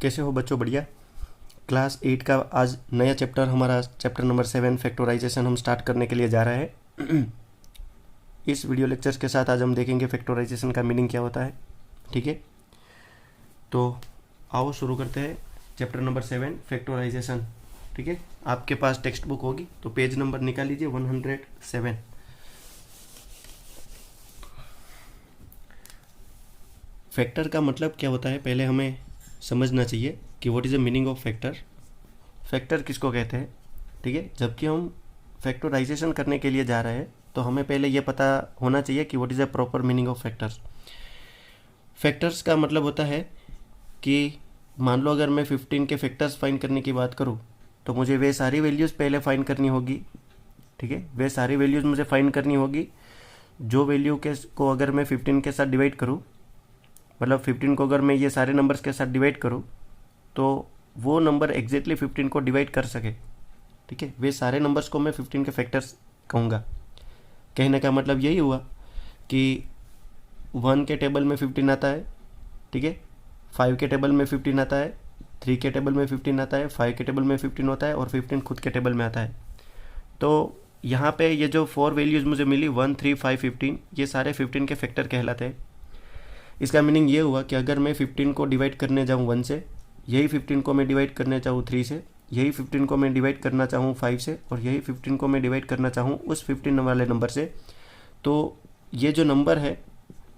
कैसे हो बच्चों? बढ़िया। क्लास 8 का आज नया चैप्टर, हमारा चैप्टर नंबर 7 फैक्टराइजेशन हम स्टार्ट करने के लिए जा रहे हैं। इस वीडियो लेक्चर्स के साथ आज हम देखेंगे फैक्टराइजेशन का मीनिंग क्या होता है। ठीक है, तो आओ शुरू करते हैं चैप्टर नंबर 7 फैक्टराइजेशन। ठीक है, आपके पास टेक्स्ट बुक होगी तो पेज नंबर निकाल लीजिए 107। फैक्टर का मतलब क्या होता है पहले हमें समझना चाहिए कि what is the meaning of factor. Factor किसको कहते हैं? ठीक है, जबकि हम फैक्टराइजेशन करने के लिए जा रहे हैं तो हमें पहले ये पता होना चाहिए कि what is the proper meaning of factors. Factors का मतलब होता है कि मान लो अगर मैं 15 के फैक्टर्स फाइंड करने की बात करूँ तो मुझे वे सारी वैल्यूज़ पहले फाइंड करनी होगी। ठीक है, वे सारी वैल्यूज़ मुझे फाइंड करनी होगी जो वैल्यू के को अगर मैं 15 के साथ डिवाइड करूँ, मतलब 15 को अगर मैं ये सारे नंबर्स के साथ डिवाइड करूँ तो वो नंबर एग्जैक्टली 15 को डिवाइड कर सके। ठीक है, वे सारे नंबर्स को मैं 15 के फैक्टर्स कहूँगा। कहने का मतलब यही हुआ कि 1 के टेबल में 15 आता है, ठीक है, 5 के टेबल में 15 आता है, 3 के टेबल में 15 आता है, 5 के टेबल में 15 होता है और 15 खुद के टेबल में आता है। तो यहाँ पे ये जो 4 वैल्यूज़ मुझे मिली 1, 3, 5, 15, ये सारे 15 के फैक्टर कहलाते हैं। इसका मीनिंग ये हुआ कि अगर मैं 15 को डिवाइड करने जाऊँ 1 से, यही 15 को मैं डिवाइड करने चाहूँ 3 से, यही 15 को मैं डिवाइड करना चाहूँ 5 से और यही 15 को मैं डिवाइड करना चाहूँ उस 15 वाले नंबर से, तो ये जो नंबर है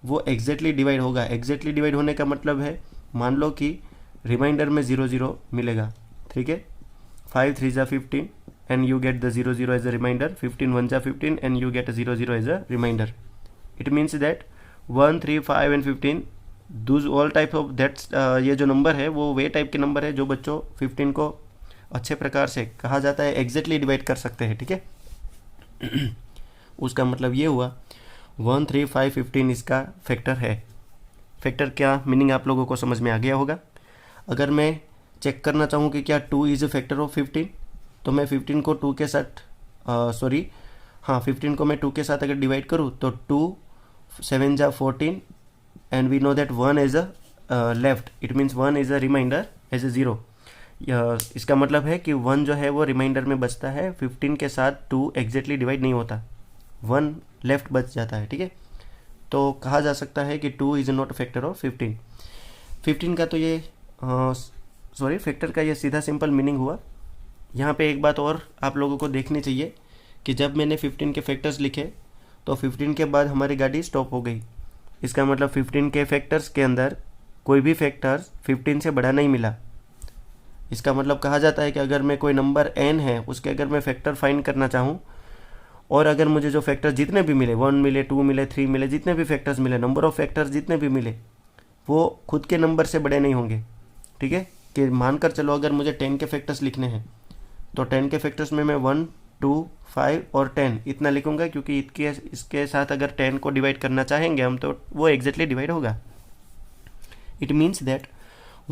वो एग्जैक्टली डिवाइड होगा। एग्जैक्टली डिवाइड होने का मतलब है, मान लो कि रिमाइंडर में 0 0 मिलेगा। ठीक है, 5 3 जा 15 and you get the 0 0 as a reminder, 15 1 जा 15 and you get 0 0 as a reminder. It means that 1, 3, 5 and 15 those all type of that's, ये जो नंबर है वो वे टाइप के नंबर है जो बच्चों 15 को अच्छे प्रकार से कहा जाता है एग्जैक्टली डिवाइड कर सकते हैं। ठीक है, उसका मतलब ये हुआ 1, 3, 5, 15 इसका फैक्टर है। फैक्टर क्या मीनिंग आप लोगों को समझ में आ गया होगा। अगर मैं चेक करना चाहूँ कि क्या 2 इज़ अ फैक्टर ऑफ 15, तो मैं 15 को 2 के साथ 15 को मैं 2 के साथ अगर डिवाइड करूँ तो 2 7 जा 14 and we know that 1 is a left, it means 1 is a remainder as a 0। इसका मतलब है कि 1 जो है वो रिमाइंडर में बचता है, 15 के साथ 2 एग्जैक्टली डिवाइड नहीं होता, 1 लेफ्ट बच जाता है। ठीक है, तो कहा जा सकता है कि 2 इज़ नॉट फैक्टर ऑफ 15। 15 का तो ये फैक्टर का ये सीधा सिंपल मीनिंग हुआ। यहाँ पे एक बात और आप लोगों को देखनी चाहिए कि जब मैंने 15 के फैक्टर्स लिखे तो 15 के बाद हमारी गाड़ी स्टॉप हो गई। इसका मतलब 15 के फैक्टर्स के अंदर कोई भी फैक्टर्स 15 से बड़ा नहीं मिला। इसका मतलब कहा जाता है कि अगर मैं कोई नंबर n है उसके अगर मैं फैक्टर फाइंड करना चाहूँ और अगर मुझे जो फैक्टर्स जितने भी मिले, 1 मिले, 2 मिले, 3 मिले, जितने भी फैक्टर्स मिले, नंबर ऑफ फैक्टर्स जितने भी मिले, वो खुद के नंबर से बड़े नहीं होंगे। ठीक है, कि मानकर चलो अगर मुझे 10 के फैक्टर्स लिखने हैं तो 10 के फैक्टर्स में मैं 1, 2, 5 और 10 इतना लिखूंगा, क्योंकि इसके साथ अगर 10 को डिवाइड करना चाहेंगे हम तो वो एग्जैक्टली डिवाइड होगा। It means that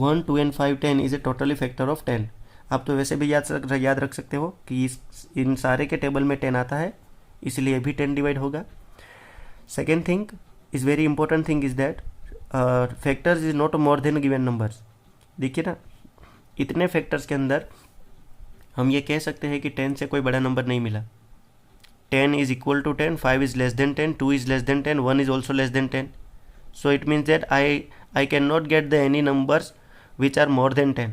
1, 2 and 5, 10 is a totally factor of 10। आप तो वैसे भी याद रख सकते हो कि इन सारे के टेबल में 10 आता है, इसलिए भी 10 डिवाइड होगा। Second thing is very important thing is that factors is not more than given numbers. देखिए ना, इतने फैक्टर्स के अंदर हम ये कह सकते हैं कि 10 से कोई बड़ा नंबर नहीं मिला। 10 is equal to 10, 5 is less than 10, 2 is less than 10, 1 is also less than 10। So it means that I can not get the any numbers which are more than 10।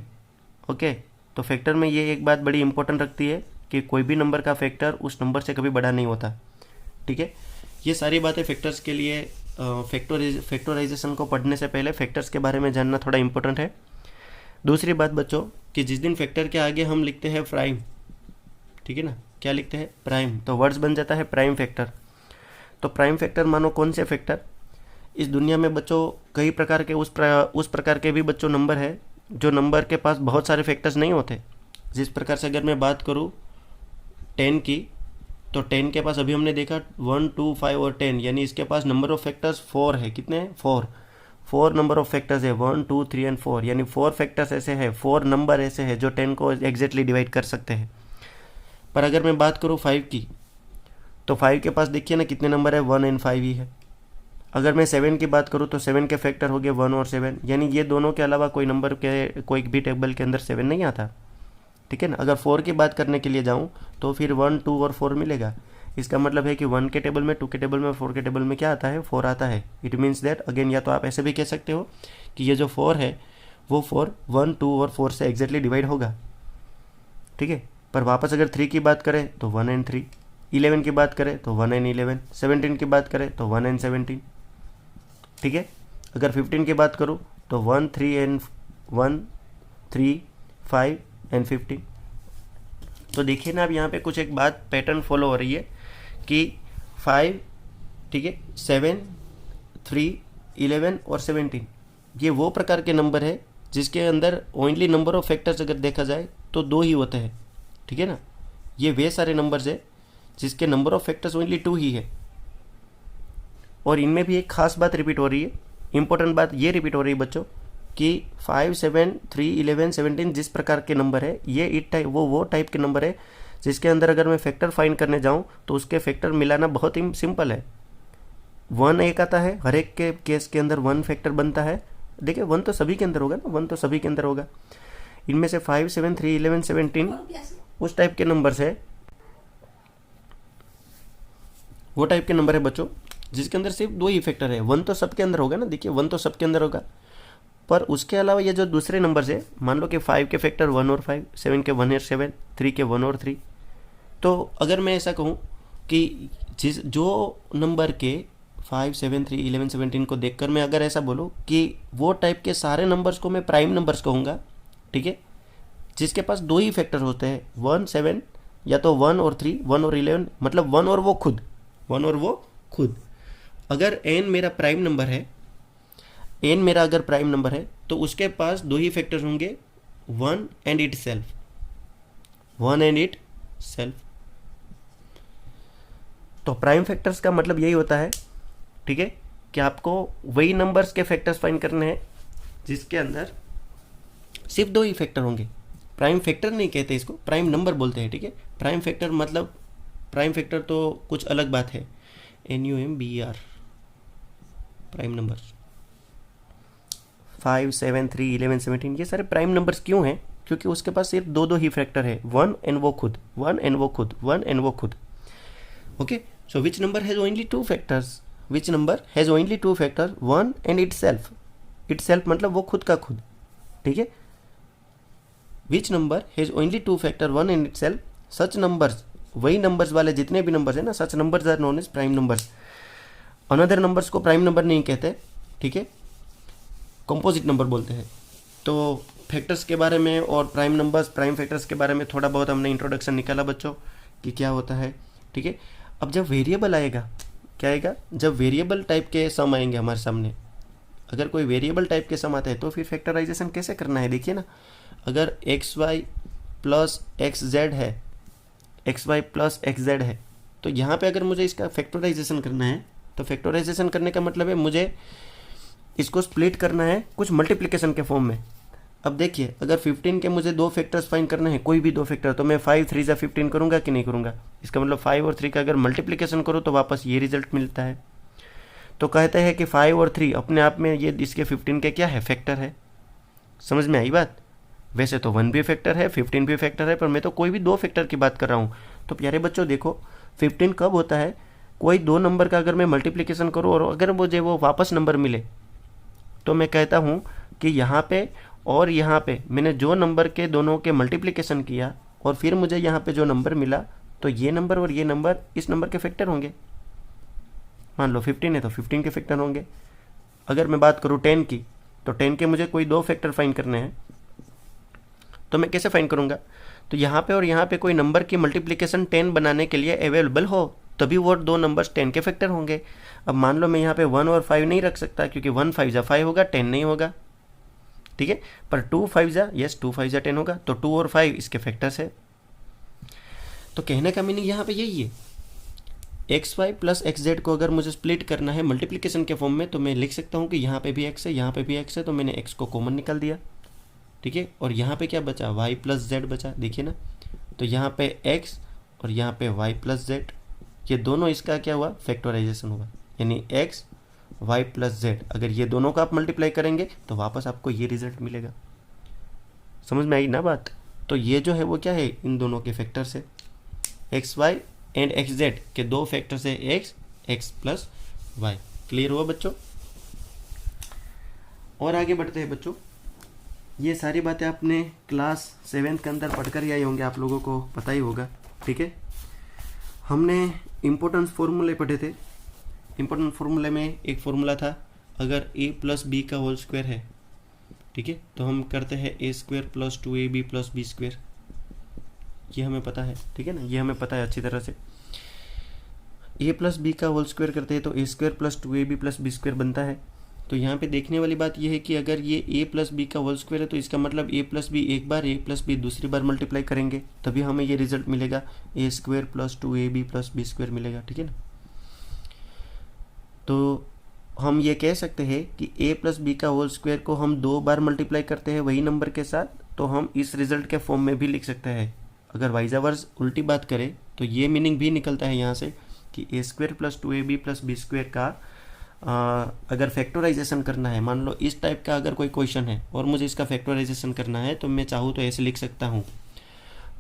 Okay, तो फैक्टर में ये एक बात बड़ी important रखती है कि कोई भी नंबर का फैक्टर उस नंबर से कभी बड़ा नहीं होता। ठीक है, ये सारी बातें फैक्टर्स के लिए फैक्टराइजेशन को पढ़ने से पहले फैक्टर्स के बारे में जानना थोड़ा इंपॉर्टेंट है। दूसरी बात बच्चों कि जिस दिन फैक्टर के आगे हम लिखते हैं प्राइम, ठीक है ना, क्या लिखते हैं? प्राइम, तो वर्ड्स बन जाता है प्राइम फैक्टर। तो प्राइम फैक्टर मानो कौन से फैक्टर? इस दुनिया में बच्चों कई प्रकार के उस प्रकार के भी बच्चों नंबर है जो नंबर के पास बहुत सारे फैक्टर्स नहीं होते। जिस प्रकार से अगर मैं बात करूँ 10 की, तो 10 के पास अभी हमने देखा 1, 2, 5 और 10, यानी इसके पास नंबर ऑफ फैक्टर्स 4 है। कितने हैं? 4 नंबर ऑफ फैक्टर्स है, 1, 2, 3 एंड 4, यानी 4 फैक्टर्स ऐसे हैं, 4 नंबर ऐसे हैं जो 10 को एग्जैक्टली डिवाइड कर सकते हैं। पर अगर मैं बात करूँ 5 की, तो 5 के पास देखिए ना कितने नंबर है, 1 एंड 5 ही है। अगर मैं 7 की बात करूँ तो 7 के फैक्टर हो गए 1 और 7, यानी ये दोनों के अलावा कोई नंबर के कोई भी टेबल के अंदर 7 नहीं आता, ठीक है ना। अगर 4 की बात करने के लिए जाऊँ तो फिर 1, 2 और 4 मिलेगा। इसका मतलब है कि 1 के टेबल में, 2 के टेबल में, 4 के टेबल में क्या आता है, 4 आता है। इट मीन्स दैट अगेन, या तो आप ऐसे भी कह सकते हो कि ये जो 4 है वो 4 1, 2 और 4 से एग्जैक्टली डिवाइड होगा, ठीक है। पर वापस अगर 3 की बात करें तो 1 एंड 3, 11 की बात करें तो 1 एंड 11, 17 की बात करें तो 1 एंड 17, ठीक है। अगर 15 की बात करूँ तो 1, 3 एंड 1, 3, 5 एंड 15। तो देखिए ना, अब यहाँ पे कुछ एक बात पैटर्न फॉलो हो रही है कि 5, ठीक है, 7, 3, 11 और 17 ये वो प्रकार के नंबर है जिसके अंदर ओनली नंबर ऑफ फैक्टर्स अगर देखा जाए तो 2 ही होते हैं, ठीक है ना। ये वे सारे नंबर्स है जिसके नंबर ऑफ फैक्टर्स ओनली 2 ही है। और इनमें भी एक खास बात रिपीट हो रही है, इंपॉर्टेंट बात ये रिपीट हो रही है बच्चों कि 5, 7, 3, 11, 17 जिस प्रकार के नंबर है ये इट टाइप वो टाइप के नंबर है जिसके अंदर अगर मैं फैक्टर फाइंड करने जाऊं तो उसके फैक्टर मिलाना बहुत ही सिंपल है। 1 एक आता है, हर एक के केस के अंदर 1 फैक्टर बनता है। देखिए 1 तो सभी के अंदर होगा ना, 1 तो सभी के अंदर होगा। इनमें से 5, 7, 3, 11, 17 उस टाइप के नंबर है, वो टाइप के नंबर है बच्चों जिसके अंदर सिर्फ 2 ही फैक्टर है। 1 तो सबके अंदर होगा ना, देखिए 1 तो सबके अंदर होगा। पर उसके अलावा ये जो दूसरे नंबर्स है, मान लो कि 5 के फैक्टर 1 और 5, 7 के 1 और 7, 3 के 1 और 3। तो अगर मैं ऐसा कहूँ कि जो नंबर के 5, 7, 3, 11, 17 को देखकर मैं अगर ऐसा बोलूँ कि वो टाइप के सारे नंबर्स को मैं प्राइम नंबर्स कहूँगा, ठीक है, जिसके पास 2 ही फैक्टर होते हैं 1, 7, या तो 1 और 3, 1 और 11, मतलब 1 और वो खुद, 1 और वो खुद। अगर n मेरा प्राइम नंबर है, n मेरा अगर प्राइम नंबर है तो उसके पास 2 ही फैक्टर्स होंगे 1 and it self, 1 and it self. तो प्राइम फैक्टर्स का मतलब यही होता है, ठीक है, कि आपको वही नंबर्स के फैक्टर्स फाइंड करने हैं जिसके अंदर सिर्फ 2 ही फैक्टर होंगे। प्राइम फैक्टर नहीं कहते इसको, प्राइम नंबर बोलते हैं, ठीक है। प्राइम फैक्टर मतलब, प्राइम फैक्टर तो कुछ अलग बात है, NUMBR, प्राइम नंबर्स। 5, 7, 3, 11, 17 ये सारे प्राइम नंबर्स क्यों हैं? क्योंकि उसके पास सिर्फ 2 ही फैक्टर है, 1 एंड वो खुद, 1 एंड वो खुद, 1 एंड वो खुद। Okay, so which number has only 2 factors? Which number has only 2 factor? 1 and itself. Itself मतलब वो खुद का खुद, ठीक है। Which number has only 2 factor 1 and itself, such numbers, वही नंबर्स वाले जितने भी नंबर्स है ना, such numbers are known as prime numbers. Another numbers को प्राइम नंबर नहीं कहते, ठीक है, कंपोजिट नंबर बोलते हैं। तो फैक्टर्स के बारे में और प्राइम नंबर्स, प्राइम फैक्टर्स के बारे में थोड़ा बहुत हमने इंट्रोडक्शन निकाला बच्चों कि क्या होता है, ठीक है। अब जब वेरिएबल आएगा, क्या आएगा? जब वेरिएबल टाइप के सम आएंगे हमारे सामने, अगर कोई वेरिएबल टाइप के सम आते हैं तो फिर फैक्टराइजेशन कैसे करना है? देखिए ना, अगर XY प्लस XZ है, XY प्लस XZ है, तो यहाँ पे अगर मुझे इसका फैक्टराइजेशन करना है तो फैक्टराइजेशन करने का मतलब है मुझे इसको स्प्लिट करना है कुछ मल्टीप्लिकेशन के फॉर्म में। अब देखिए, अगर 15 के मुझे 2 फैक्टर्स फाइंड करने हैं, कोई भी 2 फैक्टर, तो मैं 5, 3 = 15 करूँगा कि नहीं करूँगा? इसका मतलब 5 और 3 का अगर मल्टीप्लिकेशन करूँ तो वापस ये रिजल्ट मिलता है। तो कहते हैं कि 5 और 3 अपने आप में ये इसके 15 के क्या है? फैक्टर है। समझ में आई बात? वैसे तो 1 भी फैक्टर है, 15 भी फैक्टर है, पर मैं तो कोई भी 2 फैक्टर की बात कर रहा हूँ। तो प्यारे बच्चों देखो, 15 कब होता है? कोई 2 नंबर का अगर मैं मल्टीप्लिकेशन करूँ और अगर मुझे वो वापस नंबर मिले तो मैं कहता हूँ कि यहाँ पे और यहाँ पे मैंने जो नंबर के दोनों के मल्टीप्लिकेशन किया और फिर मुझे यहाँ पे जो नंबर मिला, तो ये नंबर और ये नंबर इस नंबर के फैक्टर होंगे। मान लो 15 है तो 15 के फैक्टर होंगे। अगर मैं बात करूँ 10 की, तो 10 के मुझे कोई 2 फैक्टर फाइंड करने हैं, तो मैं कैसे फाइंड करूँगा? तो यहाँ पे और यहाँ पे कोई नंबर की मल्टीप्लिकेशन 10 बनाने के लिए अवेलेबल हो तभी वो 2 नंबर्स 10 के फैक्टर होंगे। अब मान लो मैं यहाँ पे 1 और 5 नहीं रख सकता, क्योंकि 1 5 = 5 होगा, 10 नहीं होगा, ठीक है। पर 2 5 2 5 10 होगा, तो 2 और 5 इसके फैक्टर्स है। तो कहने का मीनिंग यहाँ पे यही है, XY प्लस XZ को अगर मुझे स्प्लिट करना है मल्टीप्लिकेशन के फॉर्म में, तो मैं लिख सकता हूँ कि यहाँ पे भी x है, यहाँ पे भी x है, तो मैंने x को कॉमन निकाल दिया, ठीक है। और यहाँ पे क्या बचा? y प्लस z बचा, देखिए ना। तो यहाँ पे x और यहाँ पे y प्लस z, ये दोनों इसका क्या हुआ? फैक्टराइजेशन हुआ, यानी x वाई प्लस जेड, अगर ये दोनों का आप मल्टीप्लाई करेंगे तो वापस आपको ये रिजल्ट मिलेगा। समझ में आई ना बात? तो ये जो है वो क्या है, इन दोनों के फैक्टर से, x y and x z के दो फैक्टर से x, x plus y. Clear हुआ बच्चों? और आगे बढ़ते हैं बच्चों। ये सारी बातें आपने क्लास 7th के अंदर पढ़कर ही आए होंगे, आप लोगों को पता ही होगा। ठीक है, हमने इम्पोर्टेंस फॉर्मूले पढ़े थे। इम्पोर्टेंट फॉर्मूले में एक फॉर्मूला था, अगर a प्लस बी का होल स्क्वायर है, ठीक है, तो हम करते हैं a square plus 2ab plus b square. ये हमें पता है, ठीक है ना, ये हमें पता है अच्छी तरह से। a प्लस बी का होल स्क्वायर करते हैं तो a square plus 2ab plus b square बनता है। तो यहाँ पे देखने वाली बात यह है कि अगर ये a प्लस बी का होल स्क्वायर है तो इसका मतलब a प्लस बी एक बार, a प्लस बी दूसरी बार मल्टीप्लाई करेंगे तभी हमें ये रिजल्ट मिलेगा, a square plus 2ab plus b square मिलेगा। ठीक है ना, तो हम ये कह सकते हैं कि a प्लस बी का होल स्क्वायर को हम 2 बार मल्टीप्लाई करते हैं वही नंबर के साथ, तो हम इस रिजल्ट के फॉर्म में भी लिख सकते हैं। अगर वाइजावर्स उल्टी बात करें तो ये मीनिंग भी निकलता है यहाँ से कि a square plus 2ab plus b square का अगर फैक्टराइजेशन करना है, मान लो इस टाइप का अगर कोई क्वेश्चन है और मुझे इसका फैक्टराइजेशन करना है तो मैं चाहूँ तो ऐसे लिख सकता हूँ,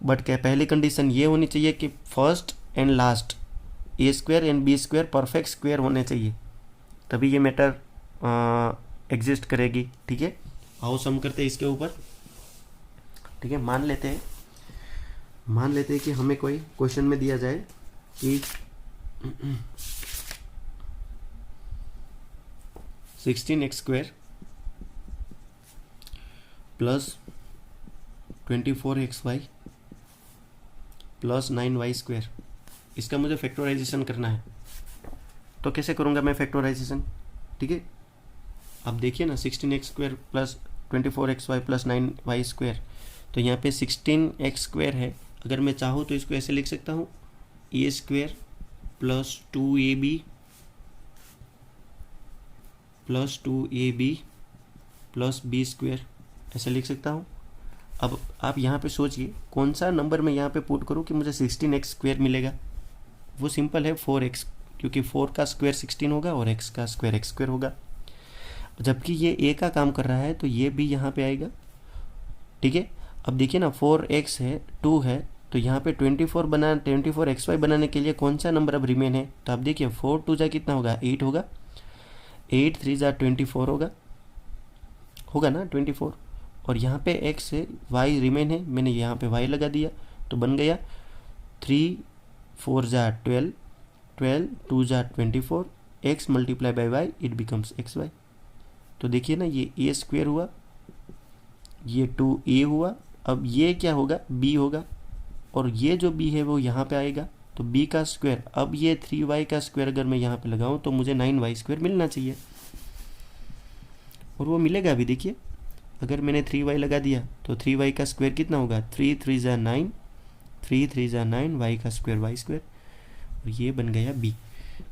बट क्या पहली कंडीशन ये होनी चाहिए कि first and last a square and b square perfect square होने चाहिए, तभी ये मैटर एग्जिस्ट करेगी। ठीक है, आओ सम करते हैं इसके ऊपर। ठीक है, मान लेते हैं कि हमें कोई क्वेश्चन में दिया जाए कि 16x square plus 24xy plus 9y square, इसका मुझे फैक्टराइजेशन करना है। तो कैसे करूँगा मैं फैक्टराइजेशन? ठीक है, अब देखिए ना, 16x square plus 24xy plus 9y square, तो यहाँ पे 16x स्क्वायर है, अगर मैं चाहूँ तो इसको ऐसे लिख सकता हूँ, a square plus 2ab plus 2ab plus b square, ऐसे लिख सकता हूँ। अब आप यहाँ पे सोचिए कौन सा नंबर मैं यहाँ पे पुट करूँ कि मुझे 16x स्क्वायर मिलेगा। वो सिंपल है 4x, क्योंकि 4 का स्क्वायर 16 होगा और x का स्क्वायर x स्क्वायर होगा। जबकि ये a का काम कर रहा है तो ये भी यहाँ पे आएगा। ठीक है, अब देखिए ना, 4x है, 2 है, तो यहाँ पे 24xy बनाने के लिए कौन सा नंबर अब रिमेन है? तो आप देखिए 4 2 जा कितना होगा, 8 होगा, 8 3 जा 24 होगा ना 24, और यहाँ पे x है, y रिमेन है, मैंने यहाँ पे y लगा दिया तो बन गया 3 4 जा 12, 12 2 जा 24, x multiply by y it becomes xy। तो देखिए ना, ये a स्क्वायर हुआ, ये 2a हुआ, अब ये क्या होगा, b होगा, और ये जो b है वो यहाँ पे आएगा, तो b का स्क्वायर, अब ये 3y का स्क्वायर अगर मैं यहाँ पे लगाऊँ तो मुझे 9y स्क्वायर मिलना चाहिए, और वो मिलेगा भी। देखिए, अगर मैंने 3y लगा दिया तो 3y का स्क्वायर कितना होगा, 3 3 जा 9, 3 3 जा 9, y का स्क्वायर y स्क्वायर, और ये बन गया b।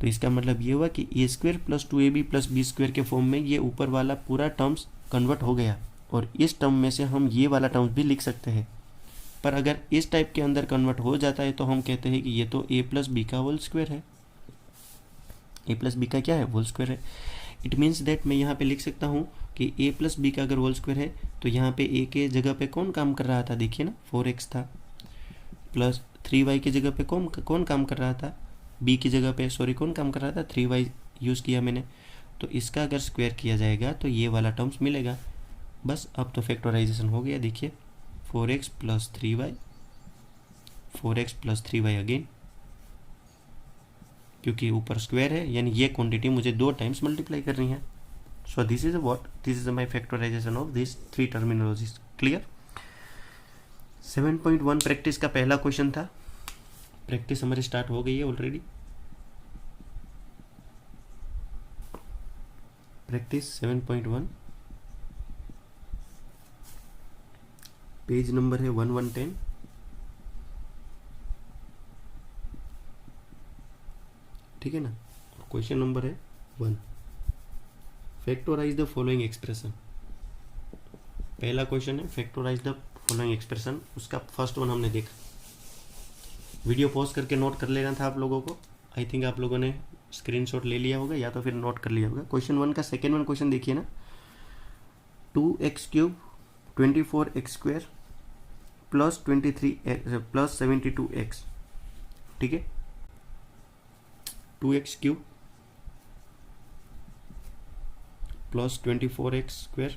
तो इसका मतलब ये हुआ कि a square plus 2ab plus b square के फॉर्म में ये ऊपर वाला पूरा टर्म्स कन्वर्ट हो गया, और इस टर्म में से हम ये वाला टर्म्स भी लिख सकते हैं। पर अगर इस टाइप के अंदर कन्वर्ट हो जाता है तो हम कहते हैं कि ये तो a प्लस बी का होल स्क्वायर है। a प्लस बी का क्या है, होल स्क्वायर है। इट मीन्स दैट मैं यहाँ पे लिख सकता हूँ कि a प्लस बी का अगर होल स्क्वायर है तो यहाँ पे a के जगह पे कौन काम कर रहा था, देखिए ना 4x था, प्लस 3y की जगह पे कौन काम कर रहा था, b की जगह पे सॉरी कौन काम कर रहा था, 3y यूज़ किया मैंने, तो इसका अगर स्क्वायर किया जाएगा तो ये वाला टर्म्स मिलेगा। बस अब तो फैक्टराइजेशन हो गया। देखिए 4x plus 3y, 4x plus 3y again, क्योंकि ऊपर स्क्वायर है, यानी ये क्वांटिटी मुझे 2 टाइम्स मल्टीप्लाई करनी है। So this is what, this is my factorisation of this 3 terminologies. Clear? 7.1 practice का पहला क्वेश्चन था। प्रैक्टिस हमारी स्टार्ट हो गई है ऑलरेडी। प्रैक्टिस 7.1, पेज नंबर है 1110। ठीक है ना, क्वेश्चन नंबर है 1, फैक्टराइज द फॉलोइंग एक्सप्रेशन। पहला क्वेश्चन है फैक्टराइज द फॉलोइंग एक्सप्रेशन, उसका फर्स्ट वन हमने देखा। वीडियो पॉज करके नोट कर लेना था आप लोगों को। आई थिंक आप लोगों ने स्क्रीनशॉट ले लिया होगा या तो फिर नोट कर लिया होगा। क्वेश्चन 1 का सेकेंड वन क्वेश्चन देखिए ना, 2x³ 24x² plus 23 plus 72x, ठीक है। 2x³ plus 24x²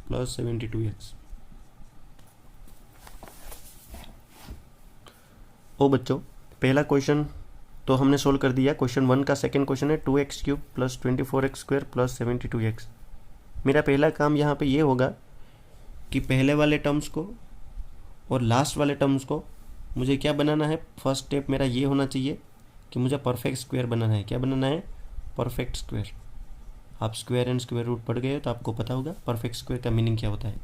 plus 72x। ओ बच्चों, पहला क्वेश्चन तो हमने सोल्व कर दिया। क्वेश्चन 1 का सेकेंड क्वेश्चन है 2x³ plus 24x² plus 72x। मेरा पहला काम यहाँ पे ये होगा कि पहले वाले टर्म्स को और लास्ट वाले टर्म्स को मुझे क्या बनाना है। फर्स्ट स्टेप मेरा ये होना चाहिए कि मुझे परफेक्ट स्क्वायर बनाना है। क्या बनाना है? Perfect square. आप स्क्वायर एंड स्क्वायर रूट पढ़ गए हो तो आपको पता होगा परफेक्ट स्क्वायर का मीनिंग क्या होता है।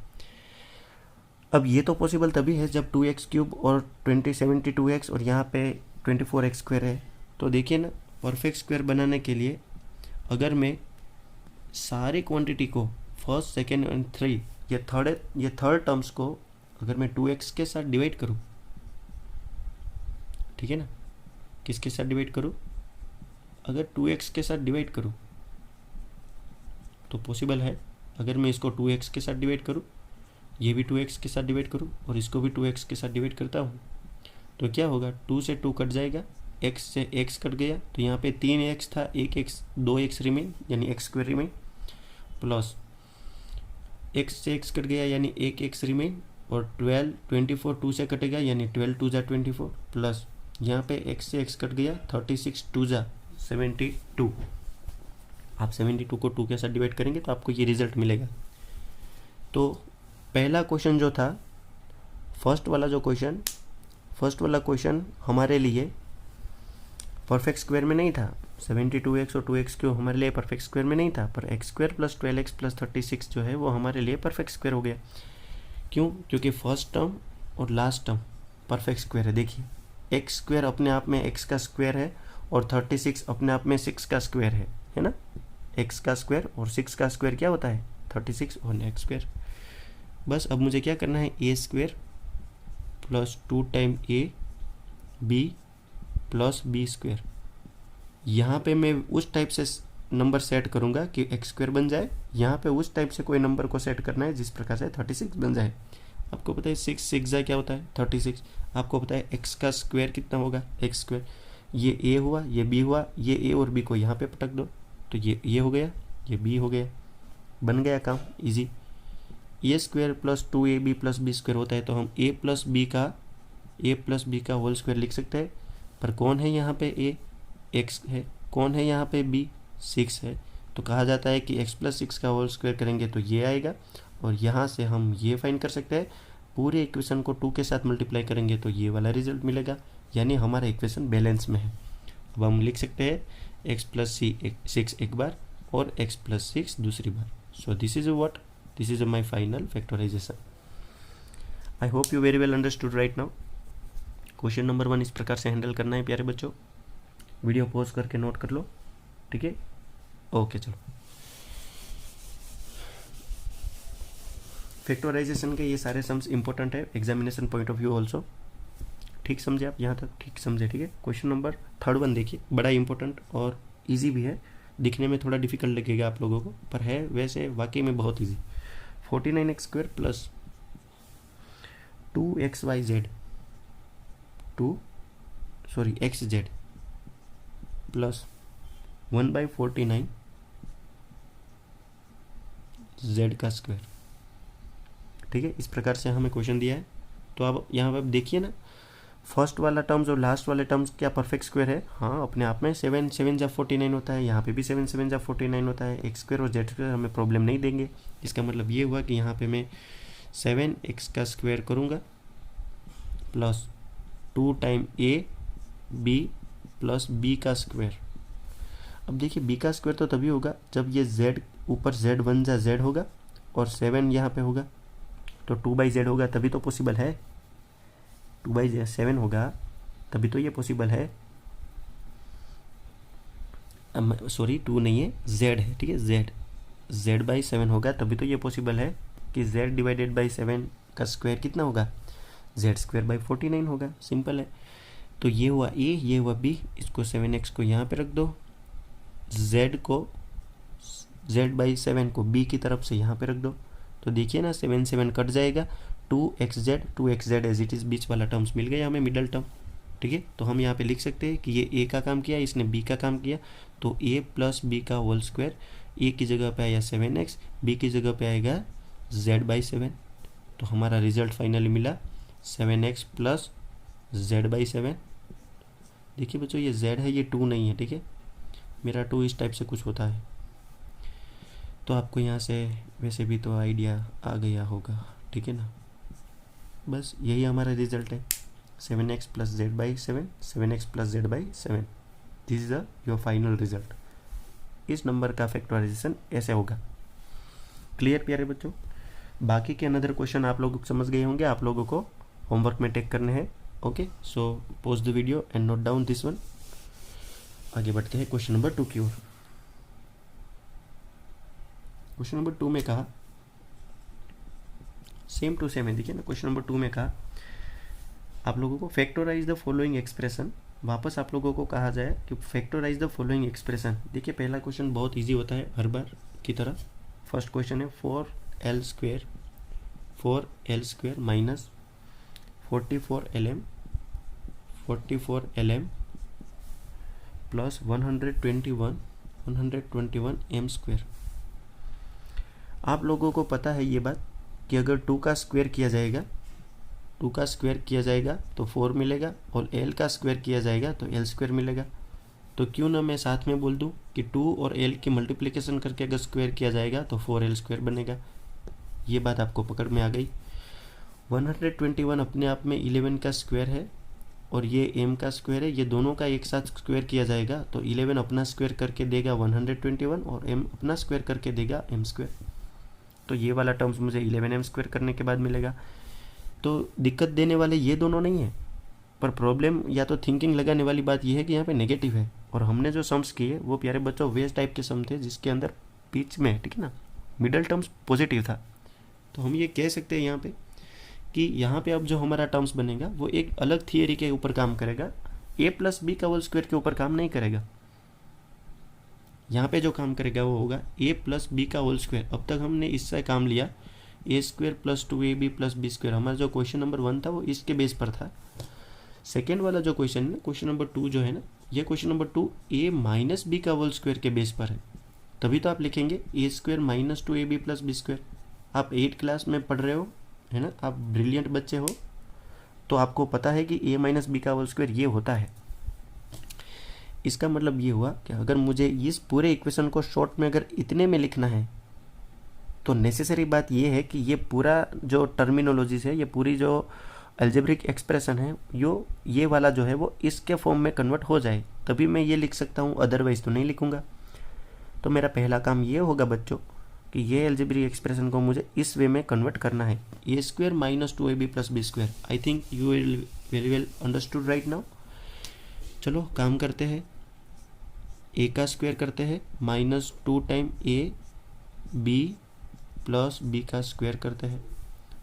अब ये तो पॉसिबल तभी है जब 2x³ और 72x और यहाँ पे 24x² है। तो देखिए ना, परफेक्ट स्क्वायर बनाने के लिए अगर मैं सारी क्वांटिटी को फर्स्ट सेकेंड एंड थ्री ये थर्ड टर्म्स को अगर मैं 2x के साथ डिवाइड करूँ, ठीक है ना, किसके साथ डिवाइड करूँ? अगर 2x के साथ डिवाइड करूँ तो पॉसिबल है। अगर मैं इसको 2x के साथ डिवाइड करूँ, ये भी 2x के साथ डिवाइड करूँ और इसको भी 2x के साथ डिवाइड करता हूँ तो क्या होगा? 2 से 2 कट जाएगा, x से x कट गया तो यहाँ पे 3x था, 1x 2x रिमेन यानी x² रिमेन, प्लस x से x कट गया यानी 1x रिमेन, और 24 2 से कटेगा यानी 12 2 जा 24, प्लस यहाँ पे x से x कट गया 36 2 जा 72। आप 72 को 2 के साथ डिवाइड करेंगे तो आपको ये रिजल्ट मिलेगा। तो पहला क्वेश्चन जो था, फर्स्ट वाला क्वेश्चन हमारे लिए परफेक्ट स्क्वायर में नहीं था। 72x और 2x³ हमारे लिए परफेक्ट स्क्वायर में नहीं था, पर x² प्लस 12x प्लस 36 जो है वो हमारे लिए परफेक्ट स्क्वायर हो गया। क्यों? क्योंकि फर्स्ट टर्म और लास्ट टर्म परफेक्ट स्क्वायर है। देखिए, x² अपने आप में x का स्क्वायर है और 36 अपने आप में 6 का स्क्वायर है ना। x का स्क्वायर और 6 का स्क्वायर क्या होता है? 36 और x²। बस अब मुझे क्या करना है? a² plus 2 time a b plus b²। यहाँ पे मैं उस टाइप से नंबर सेट करूँगा कि x² बन जाए। यहाँ पे उस टाइप से कोई नंबर को सेट करना है जिस प्रकार से 36 बन जाए। आपको पता है 6 जा क्या होता है? 36। आपको पता है x का स्क्वायर कितना होगा? x²। ये a हुआ, ये b हुआ, ये a और b को यहाँ पे पटक दो तो ये हो गया, ये b हो गया, बन गया काम easy. a² plus 2ab plus b² होता है तो हम a प्लस b का होल स्क्वायर लिख सकते हैं। पर कौन है यहाँ पे a? x है। कौन है यहाँ पे b? 6 है। तो कहा जाता है कि x प्लस 6 का होल स्क्वायर करेंगे तो ये आएगा, और यहाँ से हम ये फाइंड कर सकते हैं। पूरे इक्वेशन को 2 के साथ मल्टीप्लाई करेंगे तो ये वाला रिजल्ट मिलेगा, यानी हमारा इक्वेशन बैलेंस में है। अब हम लिख सकते हैं x प्लस 6 एक बार और x प्लस 6 दूसरी बार। So this is my final factorisation. I hope you very well understood right now. Question number 1 इस प्रकार से हैंडल करना है प्यारे बच्चों। वीडियो पॉज करके नोट कर लो, ठीक है? ओके, चलो। फैक्टराइजेशन के ये सारे सम्स इंपॉर्टेंट है examination point of view also. ठीक समझे आप? यहाँ तक ठीक समझे, ठीक है? क्वेश्चन नंबर 3 देखिए, बड़ा इंपॉर्टेंट और इजी भी है। दिखने में थोड़ा डिफिकल्ट लगेगा आप लोगों को, पर है वैसे वाकई में बहुत easy. 49x² plus 2xyz xz plus 1/49 z का स्क्वायर, ठीक है? इस प्रकार से हमें क्वेश्चन दिया है। तो अब यहाँ पर देखिए ना, फर्स्ट वाला टर्म्स और लास्ट वाले टर्म्स क्या परफेक्ट स्क्वायर है? हाँ, अपने आप में 7 7 जा 49 होता है। यहाँ पे भी 7 7 जा 49 होता है। x² और z² हमें प्रॉब्लम नहीं देंगे। इसका मतलब ये हुआ कि यहाँ पे मैं 7x का स्क्वायर करूँगा plus 2 time a b plus b का स्क्वायर। अब देखिए, b का स्क्वायर तो तभी होगा जब ये z ऊपर z 1 जा z होगा और 7 यहाँ पे होगा तो 2/z होगा, तभी तो पॉसिबल है। 2/7 होगा तभी तो ये पॉसिबल है। सॉरी, 2 नहीं है, z है, ठीक है? z/7 होगा तभी तो ये पॉसिबल है कि z डिवाइडेड बाई 7 का स्क्वायर कितना होगा? z² बाई 49 होगा। सिंपल है। तो ये हुआ ए, ये हुआ बी, इसको 7x को यहाँ पे रख दो, z/7 को b की तरफ से यहाँ पे रख दो। तो देखिए ना 7 कट जाएगा, 2xz एज इट इज़ बीच वाला टर्म्स मिल गया हमें, मिडल टर्म। ठीक है, तो हम यहाँ पे लिख सकते हैं कि ये a का काम किया, इसने b का काम किया, तो a प्लस बी का होल स्क्वायर, a की जगह पे आया 7x, b की जगह पे आएगा z/7। तो हमारा रिजल्ट फाइनली मिला 7x प्लस z/7। देखिए बच्चों ये z है, ये 2 नहीं है। ठीक है, मेरा 2 इस टाइप से कुछ होता है। तो आपको यहाँ से वैसे भी तो आइडिया आ गया होगा। ठीक है ना, बस यही हमारा रिजल्ट है, 7x plus z/7, 7x plus z/7। This is your final result. इस नंबर का फैक्टराइजेशन ऐसे होगा। क्लियर प्यारे बच्चों? बाकी के अनदर क्वेश्चन आप लोग समझ गए होंगे, आप लोगों को होमवर्क में टेक करने हैं। Okay, so pause the video and note down this one. आगे बढ़ते हैं क्वेश्चन नंबर 2 की ओर। क्वेश्चन नंबर 2 में कहा, सेम टू सेम है। देखिए ना, क्वेश्चन नंबर 2 में कहा आप लोगों को फैक्टराइज द फॉलोइंग एक्सप्रेशन। वापस आप लोगों को कहा जाए कि फैक्टराइज द फॉलोइंग एक्सप्रेशन। देखिए पहला क्वेश्चन बहुत इजी होता है हर बार की तरह। फर्स्ट क्वेश्चन है 4l square minus 44lm plus 121 m square. आप लोगों को पता है ये बात कि अगर 2 का स्क्वायर किया जाएगा, 2 का स्क्वायर किया जाएगा तो 4 मिलेगा, और l का स्क्वायर किया जाएगा तो l स्क्वायर मिलेगा। तो क्यों ना मैं साथ में बोल दूं कि 2 और l की मल्टीप्लिकेशन करके अगर स्क्वायर किया जाएगा तो 4l स्क्वायर बनेगा। ये बात आपको पकड़ में आ गई। 121 अपने आप में 11 का स्क्वायर है, और ये m का स्क्वायर है। ये दोनों का एक साथ स्क्वायर किया जाएगा तो 11 अपना स्क्वायर करके देगा 121, और m अपना स्क्वायर करके देगा m स्क्वायर। तो ये वाला टर्म्स मुझे 11m स्क्वायर करने के बाद मिलेगा। तो दिक्कत देने वाले ये दोनों नहीं है, पर प्रॉब्लम या तो थिंकिंग लगाने वाली बात यह है कि यहाँ पे नेगेटिव है, और हमने जो सम्स किए वो प्यारे बच्चों वेज टाइप के सम थे जिसके अंदर बीच में, ठीक है ना, मिडल टर्म्स पॉजिटिव था। तो हम ये कह सकते हैं यहाँ पे कि यहाँ पे अब जो हमारा टर्म्स बनेगा वो एक अलग थियरी के ऊपर काम करेगा, a प्लस बी का होल स्क्वायर के ऊपर काम नहीं करेगा। यहाँ पे जो काम करेगा वो होगा a प्लस बी का होल स्क्वायर। अब तक हमने इससे काम लिया a square plus 2ab plus b square. हमारा जो क्वेश्चन नंबर 1 था वो इसके बेस पर था। सेकेंड वाला जो क्वेश्चन है, क्वेश्चन नंबर 2 जो है ना, ये question number 2 a minus b का होल स्क्वायर के बेस पर है। तभी तो आप लिखेंगे a square minus 2ab plus b square. आप 8th क्लास में पढ़ रहे हो, है ना, आप ब्रिलियंट बच्चे हो, तो आपको पता है कि a माइनस बी का होल स्क्वायर ये होता है। इसका मतलब ये हुआ कि अगर मुझे इस पूरे इक्वेशन को शॉर्ट में अगर इतने में लिखना है तो नेसेसरी बात ये है कि ये पूरा जो टर्मिनोलॉजीज है, ये पूरी जो अलजेब्रिक एक्सप्रेशन है, ये वाला जो है वो इसके फॉर्म में कन्वर्ट हो जाए, तभी मैं ये लिख सकता हूँ, अदरवाइज तो नहीं लिखूँगा। तो मेरा पहला काम ये होगा बच्चों कि ये अलजेब्रिक एक्सप्रेशन को मुझे इस वे में कन्वर्ट करना है, a square minus 2ab plus b square. I think you will very well understood right now. चलो काम करते हैं, a का स्क्वायर करते हैं, minus 2 time a b plus b का स्क्वायर करते हैं।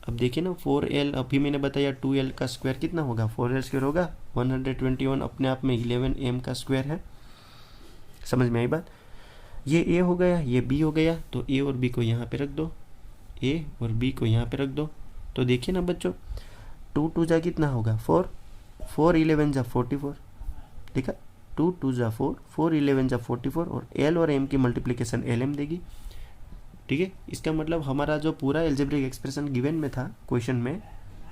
अब देखिए ना 4l, अभी मैंने बताया 2l का स्क्वायर कितना होगा, 4l स्क्वायर होगा 121, अपने आप में 11m का स्क्वायर है। समझ में आई बात? ये a हो गया, ये b हो गया, तो a और b को यहाँ पे रख दो, a और b को यहाँ पे रख दो। तो देखिए ना बच्चों 2 2 जा कितना होगा 4, 4 11 जा 44, देखा 2 2 जा 4, 4 11 जा 44, और l और m की मल्टीप्लिकेशन lm देगी। ठीक है, इसका मतलब हमारा जो पूरा अलजेब्रिक एक्सप्रेशन गिवन में था क्वेश्चन में,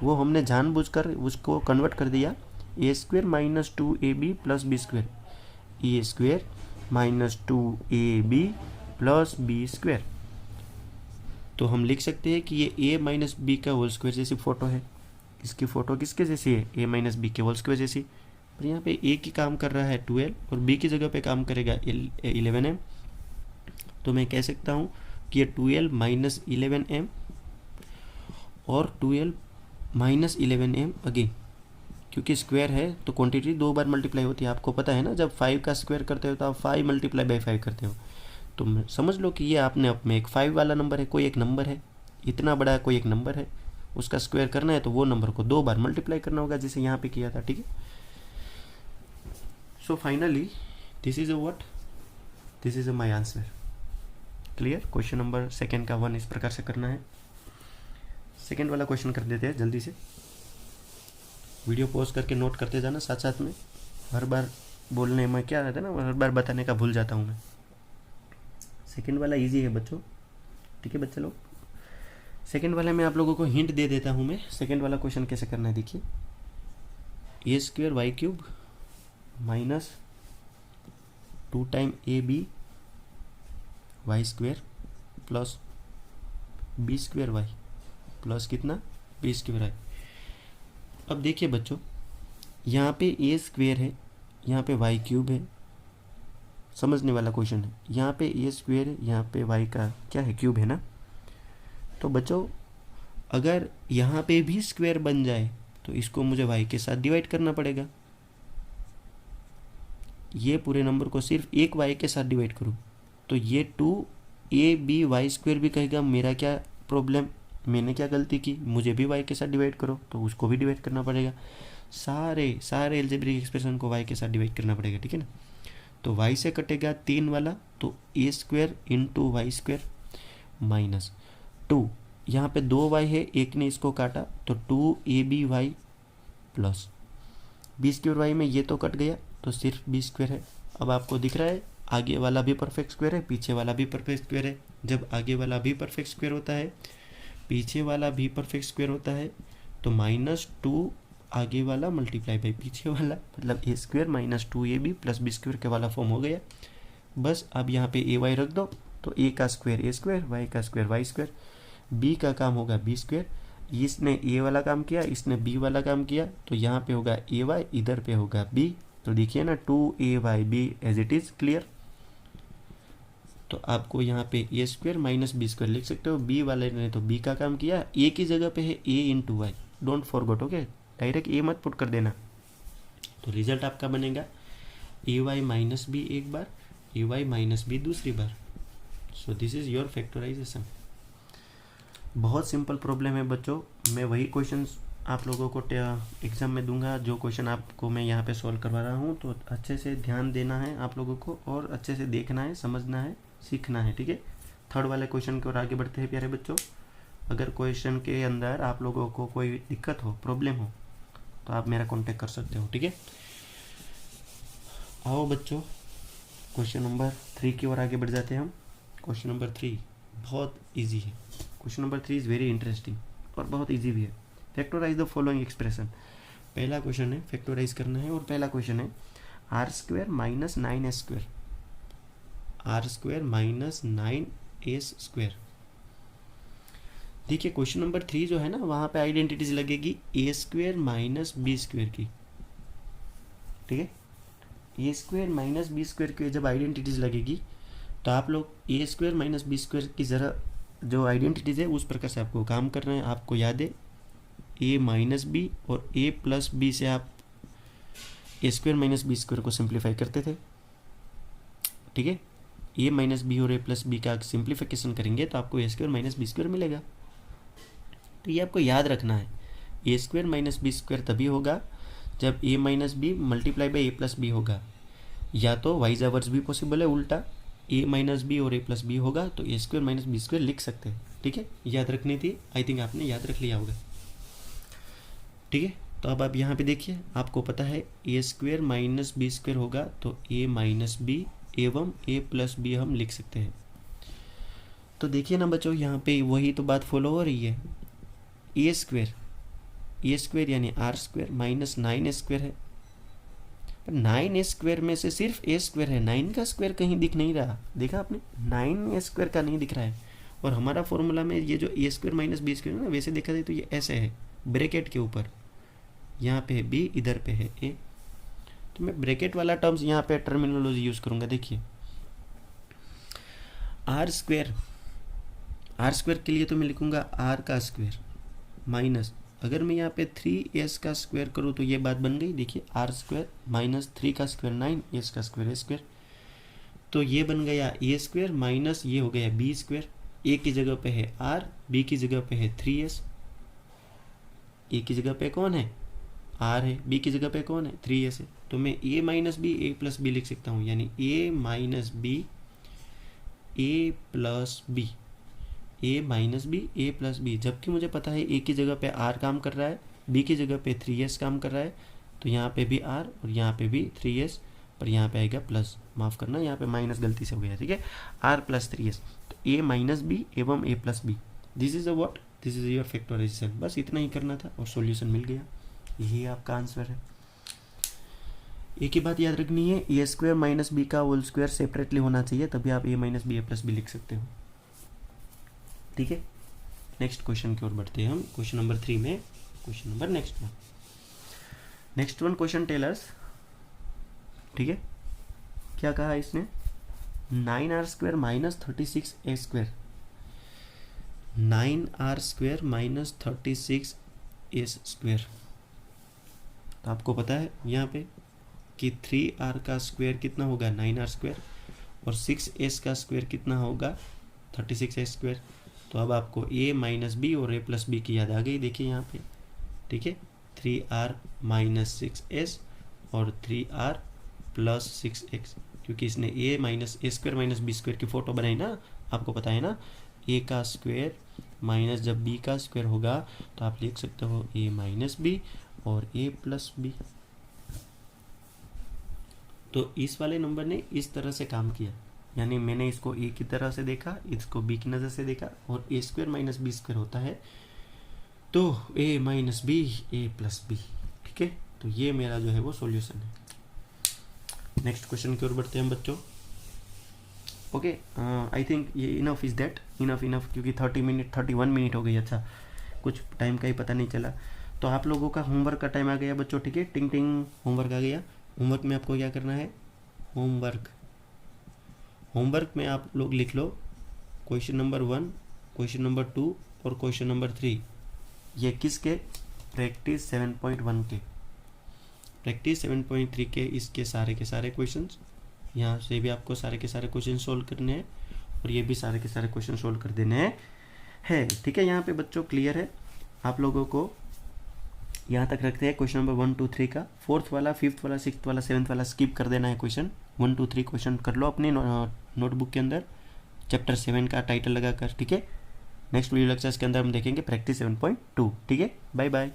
वो हमने जानबूझकर उसको कन्वर्ट कर दिया a square minus 2ab plus b square, a square minus 2ab plus b square. तो हम लिख सकते हैं कि ये a माइनस बी का होल स्क्वायर जैसी फोटो है। इसकी फ़ोटो किसके जैसी है, a माइनस बी के होल स्क्वायर जैसी। पर यहाँ पे a की काम कर रहा है 2l, और b की जगह पे काम करेगा 11m। तो मैं कह सकता हूँ कि ये 2l माइनस 11m और 2l माइनस 11m अगेन, क्योंकि स्क्वायर है तो क्वांटिटी 2 बार मल्टीप्लाई होती है। आपको पता है ना, जब 5 का स्क्वायर करते हो तो आप 5 मल्टीप्लाई बाई 5 करते हो। तो समझ लो कि ये आपने अपने एक 5 वाला नंबर है, कोई एक नंबर है इतना बड़ा, कोई एक नंबर है, उसका स्क्वायर करना है तो वो नंबर को 2 बार मल्टीप्लाई करना होगा, जैसे यहाँ पे किया था। ठीक है, so finally this is a what, this is a my answer. Clear. Question number second का 1 इस प्रकार से करना है। सेकेंड वाला क्वेश्चन कर देते हैं जल्दी से। वीडियो पॉज करके नोट करते जाना साथ साथ में। हर बार बोलने में क्या रहता है ना, हर बार बताने का भूल जाता हूँ मैं। सेकेंड वाला इजी है बच्चों, ठीक है बच्चे लोग। सेकेंड वाले में आप लोगों को हिंट दे देता हूँ मैं। सेकेंड वाला क्वेश्चन कैसे करना है देखिए। A square y cube minus 2 time a b y square plus b square y plus कितना बी स्क्वेयर वाई। अब देखिए बच्चों, यहाँ पे ए स्क्वेयर है, यहाँ पे वाई क्यूब है, समझने वाला क्वेश्चन है। यहाँ पे ए स्क्वेयर है, यहाँ पे वाई का क्या है, क्यूब है ना। तो बच्चों अगर यहाँ पे भी स्क्वायर बन जाए तो इसको मुझे वाई के साथ डिवाइड करना पड़ेगा। ये पूरे नंबर को सिर्फ एक वाई के साथ डिवाइड करूँ तो ये 2ab वाई स्क्वायर भी कहेगा मेरा क्या प्रॉब्लम, मैंने क्या गलती की, मुझे भी वाई के साथ डिवाइड करो, तो उसको भी डिवाइड करना पड़ेगा। सारे एल्जेब्रिक एक्सप्रेशन को वाई के साथ डिवाइड करना पड़ेगा, ठीक है ना। तो वाई से कटेगा 3 वाला, तो a square into y square minus 2, यहाँ पे 2 वाई है, एक ने इसको काटा तो 2ab y plus b square y में ये तो कट गया तो सिर्फ बी स्क्वायर है। अब आपको दिख रहा है आगे वाला भी परफेक्ट स्क्वायर है, पीछे वाला भी परफेक्ट स्क्वायर है। जब आगे वाला भी परफेक्ट स्क्वायर होता है, पीछे वाला भी परफेक्ट स्क्वायर होता है, तो -2 आगे वाला मल्टीप्लाई बाई पीछे वाला, मतलब a square minus 2ab plus b square के वाला फॉर्म हो गया। बस अब यहाँ पे ए वाई रख दो, तो ए का स्क्वायर ए स्क्वायर, वाई का स्क्वायर वाई स्क्वायर, बी का काम होगा बी स्क्वायर। इसने ए वाला काम किया, इसने बी वाला काम किया, तो यहाँ पे होगा ए वाई, इधर पे होगा बी। तो देखिए ना 2ab as it is. Clear. तो आपको यहाँ पे ए स्क्वायर माइनस बी स्क्वायर लिख सकते हो। बी वाले ने तो बी का काम किया, ए की जगह पे है a into y, don't forget, okay. Direct a मत पुट कर देना। तो रिजल्ट आपका बनेगा ए वाई माइनस बी एक बार, ए वाई माइनस बी दूसरी बार। So this is your factorisation. बहुत सिंपल प्रॉब्लम है बच्चों। मैं वही क्वेश्चंस आप लोगों को एग्जाम में दूंगा जो क्वेश्चन आपको मैं यहाँ पे सॉल्व करवा रहा हूँ। तो अच्छे से ध्यान देना है आप लोगों को और अच्छे से देखना है, समझना है, सीखना है, ठीक है। थर्ड वाले क्वेश्चन की ओर आगे बढ़ते हैं प्यारे बच्चों। अगर क्वेश्चन के अंदर आप लोगों को कोई दिक्कत हो, प्रॉब्लम हो, तो आप मेरा कॉन्टेक्ट कर सकते हो, ठीक है। आओ बच्चों क्वेश्चन नंबर 3 की ओर आगे बढ़ जाते हैं हम। क्वेश्चन नंबर 3 बहुत ईजी है। Question number 3 is very interesting और बहुत ईजी भी है। Factorise the following expression. पहला क्वेश्चन है फैक्टराइज करना है, और पहला क्वेश्चन है r square minus 9s square, r square minus 9s square. देखिए क्वेश्चन नंबर 3 जो है ना, वहाँ पे आइडेंटिटीज लगेगी a square minus b square की, ठीक है। A square minus b square की जब आइडेंटिटीज लगेगी तो आप लोग ए स्क्वायर माइनस बी स्क्वायर की ज़रा जो आइडेंटिटीज है उस प्रकार से आपको काम करना है। आपको याद है ए माइनस बी और ए प्लस बी से आप a square minus b square को सिंप्लीफाई करते थे, ठीक है। ए माइनस बी और ए प्लस बी का सिंप्लीफिकेशन करेंगे तो आपको a square minus b square मिलेगा। तो ये आपको याद रखना है। A square minus b square तभी होगा जब a minus b multiply by a plus b होगा, या तो वाइज अवर्स भी पॉसिबल है, उल्टा ए माइनस बी और ए प्लस बी होगा तो a square minus b square लिख सकते हैं, ठीक है। याद रखनी थी, आई थिंक आपने याद रख लिया होगा, ठीक है। तो अब आप यहाँ पे देखिए, आपको पता है a square minus b square होगा तो ए माइनस बी एवं ए प्लस बी हम लिख सकते हैं। तो देखिए ना बच्चों, यहाँ पे वही तो बात फॉलो हो रही है। ए स्क्वायर यानी r square minus 9s square है, 9s स्क्वायर में से सिर्फ ए स्क्वायर है, 9 का स्क्वायर कहीं दिख नहीं रहा। देखा आपने, 9s स्क्वायर का नहीं दिख रहा है। और हमारा फॉर्मूला में ये जो ए स्क्वायर माइनस बी स्क्वायर है ना, वैसे देखा जाए तो ये ऐसे है, ब्रैकेट के ऊपर, यहाँ पे है बी, इधर पे है ए। तो मैं ब्रैकेट वाला टर्म्स यहाँ पे टर्मिनोलॉजी यूज़ करूँगा। देखिए आर स्क्वायर के लिए तो मैं लिखूँगा आर का स्क्वायर माइनस, अगर मैं यहाँ पे 3s का स्क्वायर करूँ तो ये बात बन गई। देखिए आर स्क्वायर माइनस 3 का स्क्वायर 9, s का स्क्वायर स्क्वायर, तो ये बन गया ए स्क्वायर माइनस ये हो गया बी स्क्वायर। ए की जगह पे है आर, बी की जगह पे है 3s, ए की जगह पे कौन है आर है, बी की जगह पे कौन है 3s है, तो मैं a minus b a plus b लिख सकता हूँ, यानी a minus b a plus b, a minus b a plus b, जबकि मुझे पता है a की जगह पे r काम कर रहा है, b की जगह पे 3s काम कर रहा है, तो यहाँ पे भी r और यहाँ पे भी 3s, पर यहाँ पे आएगा प्लस, माफ़ करना यहाँ पे माइनस गलती से हो गया, ठीक है, r प्लस 3s, तो a माइनस बी एवं a plus b, this is a what, this is your factorisation. बस इतना ही करना था और सॉल्यूशन मिल गया, यही आपका आंसर है। एक ही बात याद रखनी है, ए स्क्वायर माइनस बी का होल स्क्वायर सेपरेटली होना चाहिए, तभी आप a minus b a plus b लिख सकते हो, ठीक है। नेक्स्ट क्वेश्चन की ओर बढ़ते हैं हम, क्वेश्चन नंबर 3 में, question number next one question टेलर्स, ठीक है, क्या कहा इसने, 9r square minus 36a square, 9r square minus 36a square, तो आपको पता है यहाँ पे कि 3r का स्क्वायर कितना होगा 9r स्क्वायर, और 6s का स्क्वायर कितना होगा 36a स्क्वायर, तो अब आपको a माइनस बी और a प्लस बी की याद आ गई, देखिए यहाँ पे, ठीक है, 3r माइनस 6s और 3r प्लस 6x, क्योंकि इसने a minus a square minus b square की फ़ोटो बनाई ना, आपको पता है ना, a का स्क्वायर माइनस जब b का स्क्वायर होगा तो आप लिख सकते हो a माइनस बी और a प्लस बी। तो इस वाले नंबर ने इस तरह से काम किया, यानी मैंने इसको a की तरह से देखा, इसको b की नज़र से देखा, और a square minus b square होता है तो a minus b a plus b, ठीक है, तो ये मेरा जो है वो सॉल्यूशन है। नेक्स्ट क्वेश्चन की ओर बढ़ते हैं हम बच्चों। ओके, आई थिंक ये इनफ इज़ दैट, इनफ, क्योंकि 31 मिनट हो गई, अच्छा कुछ टाइम का ही पता नहीं चला। तो आप लोगों का होमवर्क का टाइम आ गया बच्चों, ठीक है, टिंग टिंग होमवर्क आ गया। होमवर्क में आपको क्या करना है, होमवर्क में आप लोग लिख लो क्वेश्चन नंबर 1, क्वेश्चन नंबर 2 और क्वेश्चन नंबर 3, ये किसके, प्रैक्टिस 7.1 के, प्रैक्टिस 7.3 के इसके सारे के सारे क्वेश्चंस, यहाँ से भी आपको सारे के सारे क्वेश्चन सोल्व करने हैं और ये भी सारे के सारे क्वेश्चन सोल्व कर देने हैं, ठीक है। यहाँ पे बच्चों क्लियर है, आप लोगों को यहाँ तक रखते हैं क्वेश्चन नंबर 1 2 3 का, 4th वाला 5th वाला 6th वाला 7th वाला स्किप कर देना है, क्वेश्चन 1 2 3 क्वेश्चन कर लो अपनी नोटबुक के अंदर, चैप्टर 7 का टाइटल लगाकर, ठीक है। नेक्स्ट वीडियो लेक्चर्स के अंदर हम देखेंगे प्रैक्टिस 7.2, ठीक है, बाय बाय।